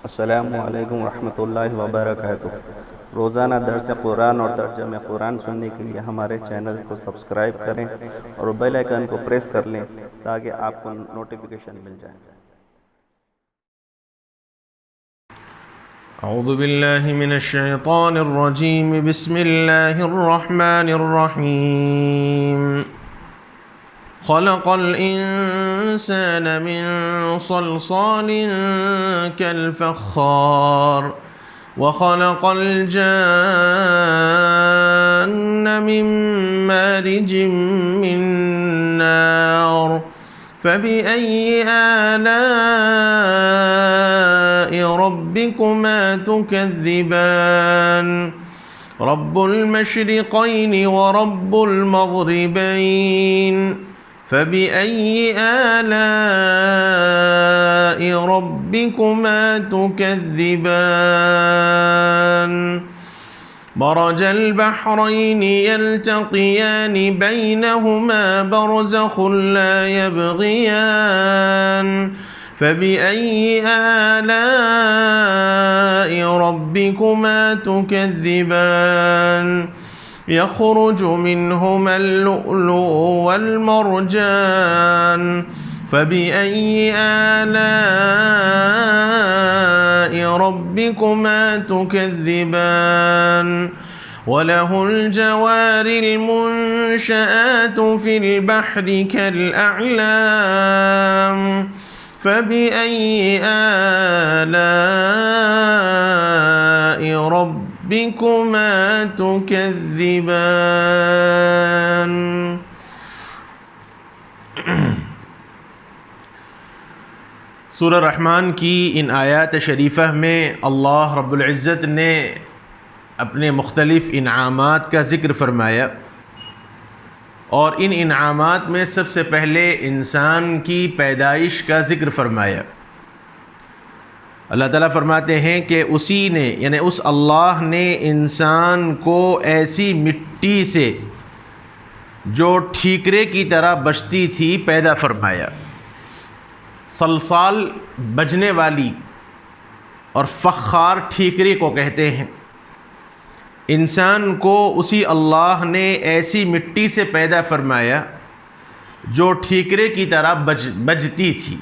अस्सलामु अलैकुम रहमतुल्लाहि व बरकातुहू। रोज़ाना दर्स कुरान और तर्जुमे कुरान सुनने के लिए हमारे चैनल को सब्सक्राइब करें और बेल आइकन को प्रेस कर लें ताकि आपको नोटिफिकेशन मिल जाए। अऊज़ु बिल्लाहि मिनश शैतानिर रजीम, बिस्मिल्लाहिर रहमानिर रहीम। खलक़ल इंसान मिन सलसालिन कल फ़ख़्ख़ार व खलक़ल जान्न मिन मारिजिम मिन नार फ़बिअय्यि आलाइ रब्बिकुमा तुकज़्ज़िबान। रब्बुल मशरिक़ैनि व रब्बुल मग़रिबैन फ़बिअय्यि आलाइ रब्बिकुमा तुकज़्ज़िबान। मरजल बहरैनि यल्तक़ियानि बैनहुमा बरज़ख़ुन ला यबग़ियान फ़बिअय्यि आलाइ रब्बिकुमा तुकज़्ज़िबान। यख़रुजु मिनहुमा अल-लुअ्लुअु वल-मरजान फ़बिअय्यि आलाइ रब्बिकुमा तुकज़्ज़िबान। वलहुल जवारिल मुनशआतु फ़िल बहरि कल-अअलाम फ़बिअय्यि आलाइ रब्बिकुमा तुकज़्ज़िबान। सूरह रहमान की इन आयात शरीफ़ह में अल्लाह रब्बुल इज़्ज़त ने अपने मुख्तलिफ़ इनामात का ज़िक्र फ़रमाया और इन इनामात में सबसे पहले इंसान की पैदाइश का ज़िक्र फ़रमाया। अल्लाह ताला फ़रमाते हैं कि उसी ने यानी उस अल्लाह ने इंसान को ऐसी मिट्टी से जो ठीकरे की तरह बजती थी पैदा फ़रमाया। सलसाल बजने वाली और फ़ख़्ख़ार ठीकरे को कहते हैं। इंसान को उसी अल्लाह ने ऐसी मिट्टी से पैदा फरमाया जो ठीकरे की तरह बजती थी।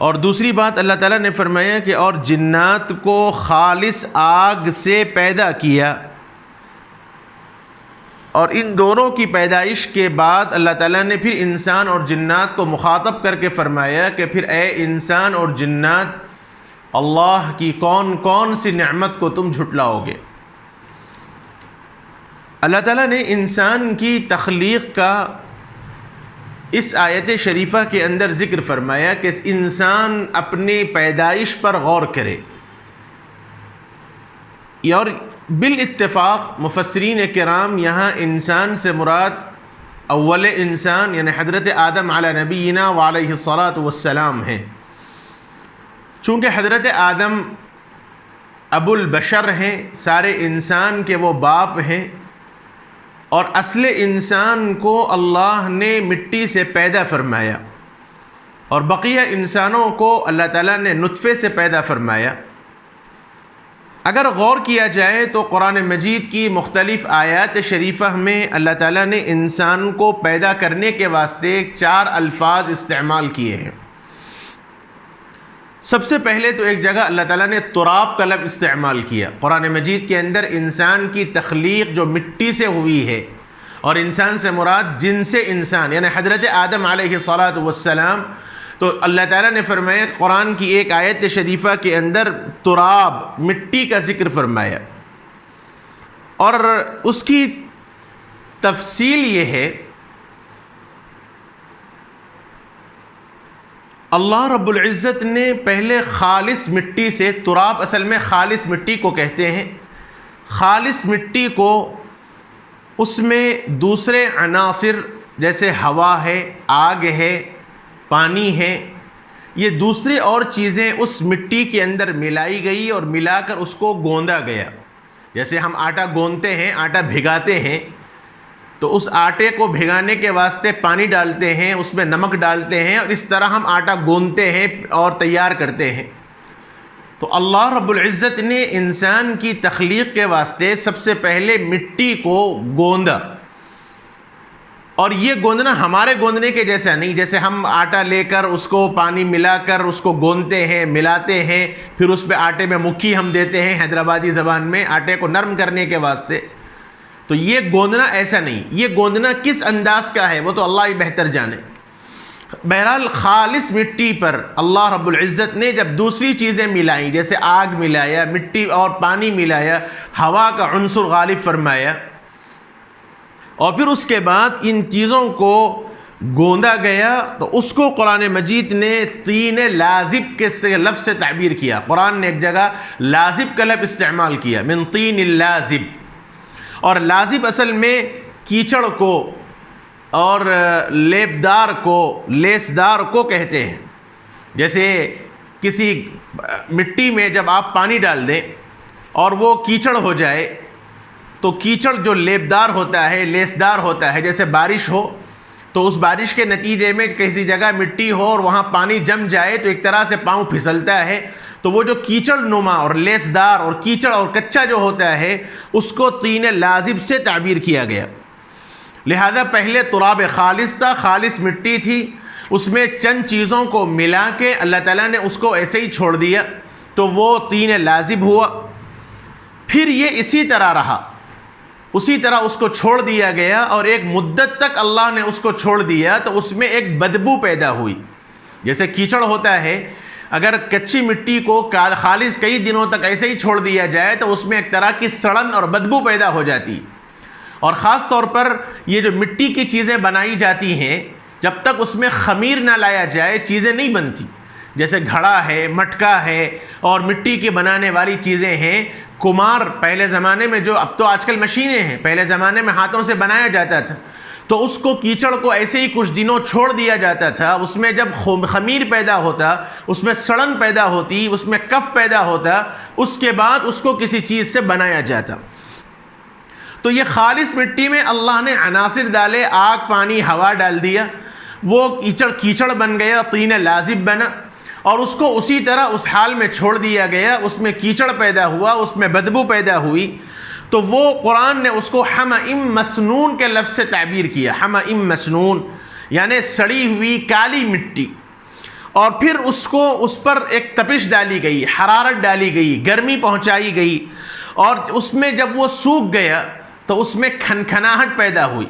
और दूसरी बात अल्लाह ताला ने फरमाया कि और जिन्नात को खालिस आग से पैदा किया। और इन दोनों की पैदाइश के बाद अल्लाह ताला ने फिर इंसान और जिन्नात को मुखातब करके फ़रमाया कि फिर ए इंसान और जिन्नात, अल्लाह की कौन कौन सी नेमत को तुम झुटलाओगे। अल्लाह ताला ने इंसान की तख्लीक़ का इस आयत शरीफ़ा के अंदर ज़िक्र फ़रमाया कि इंसान अपनी पैदाइश पर गौर करे। और बिल इत्तेफ़ाक़ मुफ़स्सिरीन किराम यहाँ इंसान से मुराद अव्वल इंसान यानी हज़रत आदम अला नबीना व अलैहिस्सलातु वस्सलाम हैं। चूँकि हज़रत आदम अबुल बशर हैं, सारे इंसान के वो बाप हैं और असले इंसान को अल्लाह ने मिट्टी से पैदा फरमाया और बक़िया इंसानों को अल्लाह ताला ने नुत्फ़े से पैदा फरमाया। अगर गौर किया जाए तो कुरान मजीद की मुख्तलिफ़ आयात शरीफ़ह में अल्लाह ताला ने इंसान को पैदा करने के वास्ते 4 अल्फाज इस्तेमाल किए हैं। सबसे पहले तो एक जगह अल्लाह ताला ने तुराब का लफ्ज़ इस्तेमाल किया। कुरान मजीद के अंदर इंसान की तख्लीक़ जो मिट्टी से हुई है और इंसान से मुराद जिनसे इंसान यानी हज़रत आदम अलैहिस्सलातु वस्सलाम। तो अल्लाह ताला ने फरमाया कुरान की एक आयत शरीफ़ा के अंदर तुराब मिट्टी का ज़िक्र फरमाया और उसकी तफसील ये है, अल्लाह रब्बुल इज़्ज़त ने पहले खालिस मिट्टी से, तुराब असल में खालिस मिट्टी को कहते हैं, खालिस मिट्टी को उसमें दूसरे अनासिर जैसे हवा है, आग है, पानी है, ये दूसरी और चीज़ें उस मिट्टी के अंदर मिलाई गई और मिलाकर उसको गोंदा गया। जैसे हम आटा गोंदते हैं, आटा भिगाते हैं तो उस आटे को भिगाने के वास्ते पानी डालते हैं, उसमें नमक डालते हैं और इस तरह हम आटा गूंथते हैं और तैयार करते हैं। तो अल्लाह रब्बुल इज़्ज़त ने इंसान की तख्लीक के वास्ते सबसे पहले मिट्टी को गोंदा, और ये गोंदना हमारे गोंदने के जैसा नहीं, जैसे हम आटा लेकर उसको पानी मिलाकर उसको गोंदते हैं, मिलाते हैं, फिर उस पर आटे में मुक्की हम देते हैं हैदराबादी ज़बान में आटे को नरम करने के वास्ते। तो ये गोंदना ऐसा नहीं, ये गोंदना किस अंदाज का है वो तो अल्लाह ही बेहतर जाने। बहरहाल खालिस मिट्टी पर अल्लाह रब्बुल इज़्ज़त ने जब दूसरी चीज़ें मिलाई, जैसे आग मिलाया, मिट्टी और पानी मिलाया, हवा का उन्सुर गालिब फरमाया, और फिर उसके बाद इन चीज़ों को गोंदा गया, तो उसको कुरान मजीद ने तीन लाजिब के लफ्ज़ से ताबीर किया। कुरान ने एक जगह लाजिब का लफ्ज़ इस्तेमाल किया, मिन तीन लाजिब, और लाजिब असल में कीचड़ को और लेपदार को, लेसदार को कहते हैं। जैसे किसी मिट्टी में जब आप पानी डाल दें और वो कीचड़ हो जाए, तो कीचड़ जो लेपदार होता है, लेसदार होता है, जैसे बारिश हो तो उस बारिश के नतीजे में किसी जगह मिट्टी हो और वहाँ पानी जम जाए तो एक तरह से पाँव फिसलता है, तो वो जो कीचड़ नुमा और लेसदार और कीचड़ और कच्चा जो होता है उसको तीन लाजिब से ताबीर किया गया। लिहाजा पहले तुराब खालिस था, खालिस मिट्टी थी, उसमें चंद चीज़ों को मिला के अल्लाह ताला ने उसको ऐसे ही छोड़ दिया, तो वो तीन लाजिब हुआ। फिर ये इसी तरह रहा, उसी तरह उसको छोड़ दिया गया और एक मुद्दत तक अल्लाह ने उसको छोड़ दिया, तो उसमें एक बदबू पैदा हुई। जैसे कीचड़ होता है, अगर कच्ची मिट्टी को खालिस कई दिनों तक ऐसे ही छोड़ दिया जाए तो उसमें एक तरह की सड़न और बदबू पैदा हो जाती। और ख़ास तौर पर ये जो मिट्टी की चीज़ें बनाई जाती हैं, जब तक उसमें ख़मीर ना लाया जाए चीज़ें नहीं बनती। जैसे घड़ा है, मटका है और मिट्टी की बनाने वाली चीज़ें हैं। कुम्हार पहले ज़माने में, जो अब तो आजकल मशीनें हैं, पहले ज़माने में हाथों से बनाया जाता था, तो उसको कीचड़ को ऐसे ही कुछ दिनों छोड़ दिया जाता था। उसमें जब खमीर पैदा होता, उसमें सड़न पैदा होती, उसमें कफ पैदा होता, उसके बाद उसको किसी चीज़ से बनाया जाता। तो ये खालिस मिट्टी में अल्लाह ने अनासिर डाले, आग, पानी, हवा डाल दिया, वो कीचड़ बन गया, तीन लाजिब बना, और उसको उसी तरह उस हाल में छोड़ दिया गया। उसमें कीचड़ पैदा हुआ, उसमें बदबू पैदा हुई, तो वो कुरान ने उसको हमाइम मसनून के लफ्ज़ से ताबीर किया। हमाइम मसनून यानी सड़ी हुई काली मिट्टी, और फिर उसको उस पर एक तपिश डाली गई, हरारत डाली गई, गर्मी पहुंचाई गई, और उसमें जब वो सूख गया तो उसमें खनखनाहट पैदा हुई।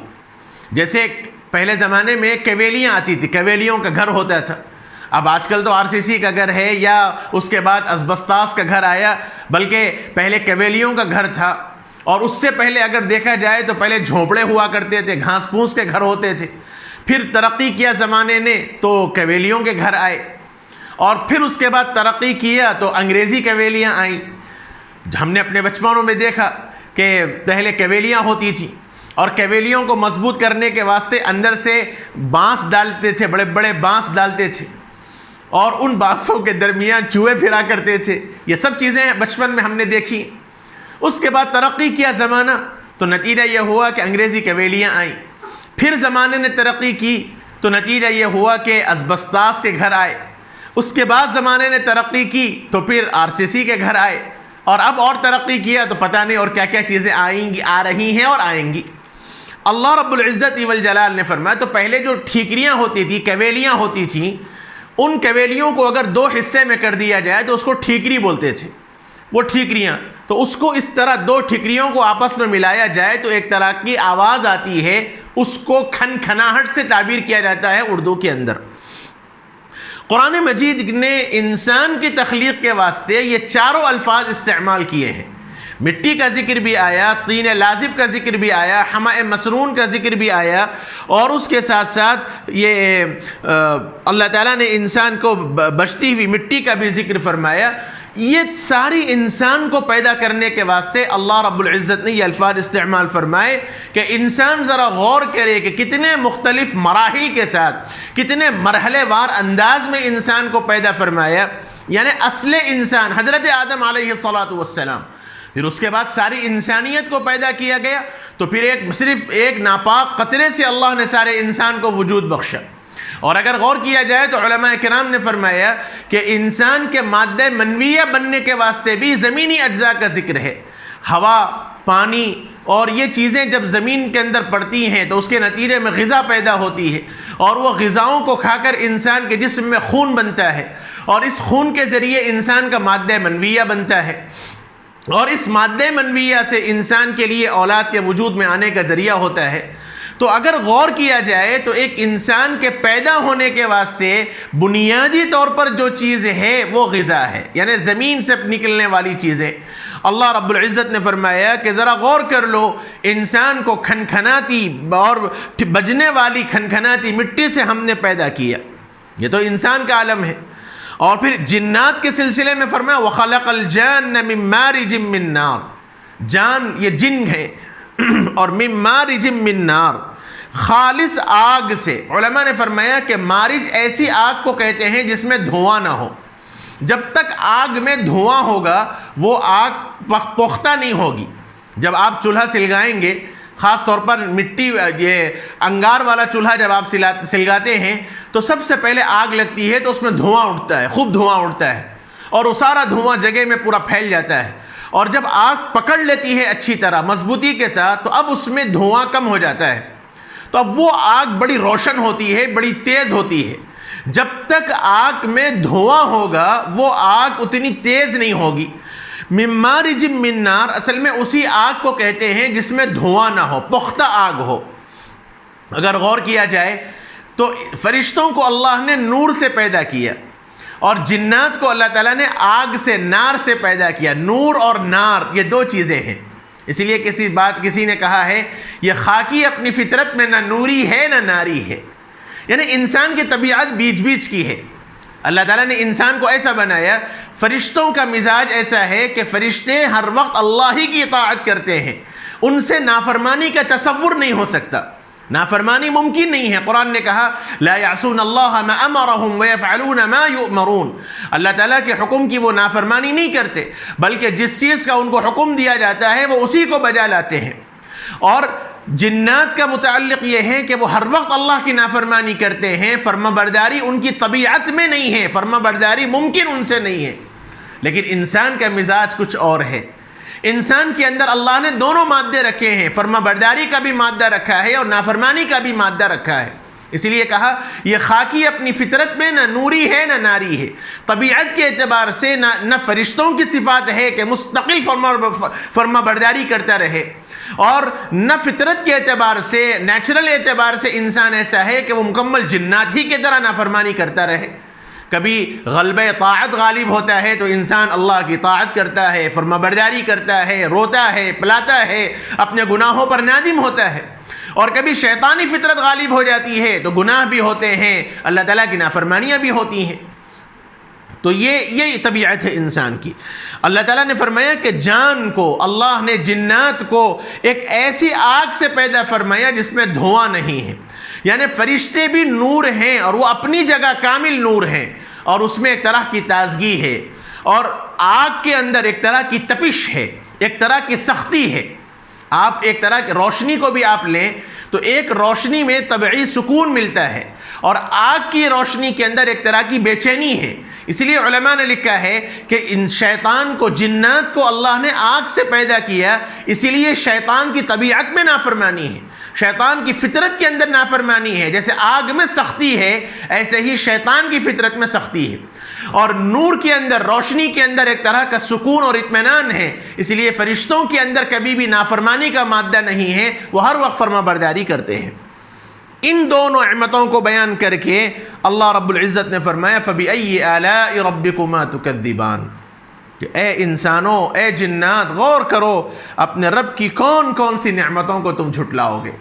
जैसे पहले ज़माने में कवेलियाँ आती थी, कवेलियों का घर होता था। अब आजकल तो आरसीसी का घर है या उसके बाद असबस्तास का घर आया, बल्कि पहले कवेलियों का घर था। और उससे पहले अगर देखा जाए तो पहले झोंपड़े हुआ करते थे, घास फूस के घर होते थे। फिर तरक्की किया ज़माने ने तो कवेलियों के घर आए, और फिर उसके बाद तरक्की किया तो अंग्रेज़ी कवेलियाँ आईं। हमने अपने बचपनों में देखा कि पहले कवेलियाँ होती थी, और कवेलियों को मजबूत करने के वास्ते अंदर से बांस डालते थे, बड़े बड़े बांस डालते थे, और उन बांसों के दरमियान चूहे फिरा करते थे। ये सब चीज़ें बचपन में हमने देखी। उसके बाद तरक्की किया ज़माना, तो नतीजा ये हुआ कि अंग्रेज़ी कवेलियाँ आईं। फिर ज़माने ने तरक्की की तो नतीजा ये हुआ कि असबस्तास के घर आए। उसके बाद ज़माने ने तरक्की की तो फिर आरसीसी के घर आए, और अब और तरक्की किया तो पता नहीं और क्या क्या चीज़ें आएंगी, आ रही हैं और आएंगी। अल्लाह रब्बुल इज़्ज़त वल जलाल ने फरमाया, तो पहले जो ठीकरियाँ होती थी, कवेलियाँ होती थीं, उन कवेलियों को अगर दो हिस्से में कर दिया जाए तो उसको ठीकरी बोलते थे। वो ठीकरियाँ, तो उसको इस तरह दो ठीकरियों को आपस में मिलाया जाए तो एक तरह की आवाज़ आती है, उसको खनखनाहट से ताबीर किया जाता है उर्दू के अंदर। कुरान मजीद ने इंसान की तख्लीक के वास्ते ये चारों अल्फाज इस्तेमाल किए हैं। मिट्टी का जिक्र भी आया, तीन लाजिब का जिक्र भी आया, हमाए मसनून का जिक्र भी आया, और उसके साथ साथ ये अल्लाह ताला ने इंसान को बचती हुई मिट्टी का भी जिक्र फरमाया। ये सारी इंसान को पैदा करने के वास्ते अल्लाह रब्बुल इज़्ज़त ने ये अल्फाज इस्तेमाल फरमाए कि इंसान ज़रा गौर करे कि कितने मुख्तलिफ मराहिल के साथ, कितने मरहलेवार अंदाज में इंसान को पैदा फरमाया। यानी असले इंसान हज़रत आदम अलैहिस्सलातु वस्सलाम फिर उसके बाद सारी इंसानियत को पैदा किया गया, तो फिर सिर्फ एक नापाक कतरे से अल्लाह ने सारे इंसान को वजूद बख्शा। और अगर गौर किया जाए तो उलमा किराम ने फरमाया कि इंसान के माद्दे मनविया बनने के वास्ते भी ज़मीनी अज्जा का जिक्र है। हवा, पानी और ये चीज़ें जब ज़मीन के अंदर पड़ती हैं तो उसके नतीजे में ग़िज़ा पैदा होती है, और वो ग़िज़ाओं को खाकर इंसान के जिस्म में खून बनता है, और इस खून के ज़रिए इंसान का माद्दे मनविया बनता है, और इस माद्दे मनविया से इंसान के लिए औलाद के वजूद में आने का ज़रिया होता है। तो अगर गौर किया जाए तो एक इंसान के पैदा होने के वास्ते बुनियादी तौर पर जो चीज़ है वो ग़िज़ा है, यानी ज़मीन से निकलने वाली चीज़ें। अल्लाह रब्बुल इज़्ज़त ने फरमाया कि ज़रा गौर कर लो, इंसान को खनखनाती और बजने वाली खनखनाती मिट्टी से हमने पैदा किया, ये तो इंसान का आलम है। और फिर जिन्नात के सिलसिले में फरमाया वख़लक़ल जन्न मिन मारिजिम मिन नार, जान ये जिन है, और मिन मारिजिम मिन नार, खालिस आग से। उलमा ने फरमाया कि मारिज ऐसी आग को कहते हैं जिसमें धुआं ना हो। जब तक आग में धुआं होगा वो आग पुख्ता नहीं होगी। जब आप चूल्हा सिलगाएंगे, ख़ास तौर पर मिट्टी ये अंगार वाला चूल्हा जब आप सिलगाते हैं तो सबसे पहले आग लगती है तो उसमें धुआं उठता है, खूब धुआं उठता है, और वो सारा धुआं जगह में पूरा फैल जाता है। और जब आग पकड़ लेती है अच्छी तरह मजबूती के साथ तो अब उसमें धुआं कम हो जाता है, तो अब वो आग बड़ी रोशन होती है, बड़ी तेज़ होती है। जब तक आग में धुआं होगा वो आग उतनी तेज़ नहीं होगी। मिन मारिजिम मिन नार असल में उसी आग को कहते हैं जिसमें धुआं ना हो, पुख्ता आग हो। अगर गौर किया जाए तो फरिश्तों को अल्लाह ने नूर से पैदा किया, और जिन्नात को अल्लाह ताला ने आग से, नार से पैदा किया। नूर और नार ये दो चीज़ें हैं। इसीलिए किसी ने कहा है ये खाकी अपनी फितरत में ना नूरी है ना नारी है, यानी इंसान की तबीयत बीच बीच की है। अल्लाह ताला ने इंसान को ऐसा बनाया, फरिश्तों का मिजाज ऐसा है कि फरिश्ते हर वक्त अल्लाह ही की इताअत करते हैं, उनसे नाफरमानी का तसव्वुर नहीं हो सकता, नाफरमानी मुमकिन नहीं है। कुरान ने कहा ला यासून अल्लाह मा अमरहुम व यफ़अलून मा युअमरून, अल्लाह ताला के हुक्म की वो नाफरमानी नहीं करते, बल्कि जिस चीज़ का उनको हुक्म दिया जाता है वो उसी को बजा लाते हैं। और जिन्नात का मुताल्लिक़ ये है कि वो हर वक्त अल्लाह की नाफरमानी करते हैं, फर्माबरदारी उनकी तबीयत में नहीं है, फर्माबरदारी मुमकिन उनसे नहीं है। लेकिन इंसान का मिजाज कुछ और है। इंसान के अंदर अल्लाह ने दोनों मादे रखे हैं, फर्माबरदारी का भी मादा रखा है और नाफरमानी का भी मादा रखा है। इसलिए कहा यह खाकी अपनी फितरत में ना नूरी है ना नारी है। तबीयत के एतबार से न फरिश्तों की सिफात है कि मुस्तकिल फर्माबरदारी करता रहे, और न फितरत के एतबार से, नेचुरल एतबार से इंसान ऐसा है कि वो मुकम्मल जिन्नात ही की तरह नाफरमानी करता रहे। कभी ग़ल्बे ताअत गालिब होता है तो इंसान अल्लाह की ताअत करता है, फर्माबरदारी करता है, रोता है, पिलाता है, अपने गुनाहों पर नादिम होता है। और कभी शैतानी फितरत गालिब हो जाती है तो गुनाह भी होते हैं, अल्लाह ताला की नाफरमानियाँ भी होती हैं। तो ये तबीयत है इंसान की। अल्लाह ताला ने फरमाया कि जान को, अल्लाह ने जिन्नात को एक ऐसी आग से पैदा फरमाया जिसमें धुआं नहीं है, यानी फरिश्ते भी नूर हैं और वो अपनी जगह कामिल नूर हैं, और उसमें एक तरह की ताजगी है, और आग के अंदर एक तरह की तपिश है, एक तरह की सख्ती है। आप एक तरह की रोशनी को भी आप लें तो एक रोशनी में तबई सुकून मिलता है, और आग की रोशनी के अंदर एक तरह की बेचैनी है। इसलिए उलमा ने लिखा है कि इन शैतान को, जिन्नात को अल्लाह ने आग से पैदा किया, इसीलिए शैतान की तबीयत में नाफरमानी है, शैतान की फितरत के अंदर नाफरमानी है। जैसे आग में सख्ती है ऐसे ही शैतान की फितरत में सख्ती है, और नूर के अंदर, रोशनी के अंदर एक तरह का सुकून और इत्मीनान है। इसलिए फरिश्तों के अंदर कभी भी नाफरमानी का मादा नहीं है, वो हर वक्त फर्माबरदारी करते हैं। इन दोनों नेमतों को बयान करके अल्लाह रब्बुल इज़्ज़त ने फरमाया फ़बिअय्यि आलाइ रब्बिकुमा तुकज़्ज़िबान, कि ए इंसानों, ए जिन्नात, गौर करो अपने रब की कौन कौन सी नेमतों को तुम झुटलाओगे,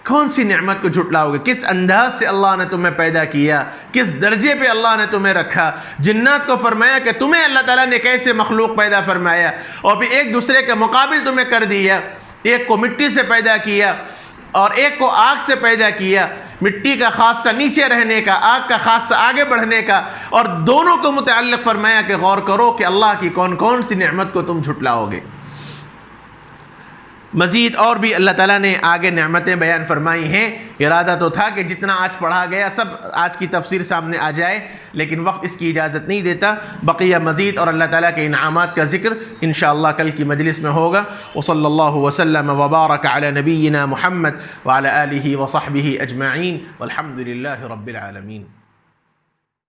कौन सी नेमत को झुटलाओगे, किस अंदाज से अल्लाह ने तुम्हें पैदा किया, किस दर्जे पे अल्लाह ने तुम्हें रखा। जिन्नात को फरमाया कि तुम्हें अल्लाह ताला ने कैसे मखलूक पैदा फरमाया, और फिर एक दूसरे के मुकाबिल तुम्हें कर दिया। एक को मिट्टी से पैदा किया और एक को आग से पैदा किया, मिट्टी का खासा नीचे रहने का, आग का खासा आगे बढ़ने का, और दोनों को मुतअल्लिक़ फरमाया कि गौर करो कि अल्लाह की कौन कौन सी नेमत को तुम झुटलाओगे। मज़ीद और भी अल्लाह ताला ने आगे नेमतें बयान फरमाई हैं। इरादा तो था कि जितना आज पढ़ा गया सब आज की तफसीर सामने आ जाए, लेकिन वक्त इसकी इजाज़त नहीं देता। बक़िया मज़ीद और अल्लाह ताला के इनामात का ज़िक्र इंशाअल्लाह कल की मजलिस में होगा। वसल्लल्लाहु वसल्लम व बारक अला नबीना मुहम्मद व अला आलिहि व सहबिहि अजमईन वल्हम्दुलिल्लाहि रब्बिल आलमीन।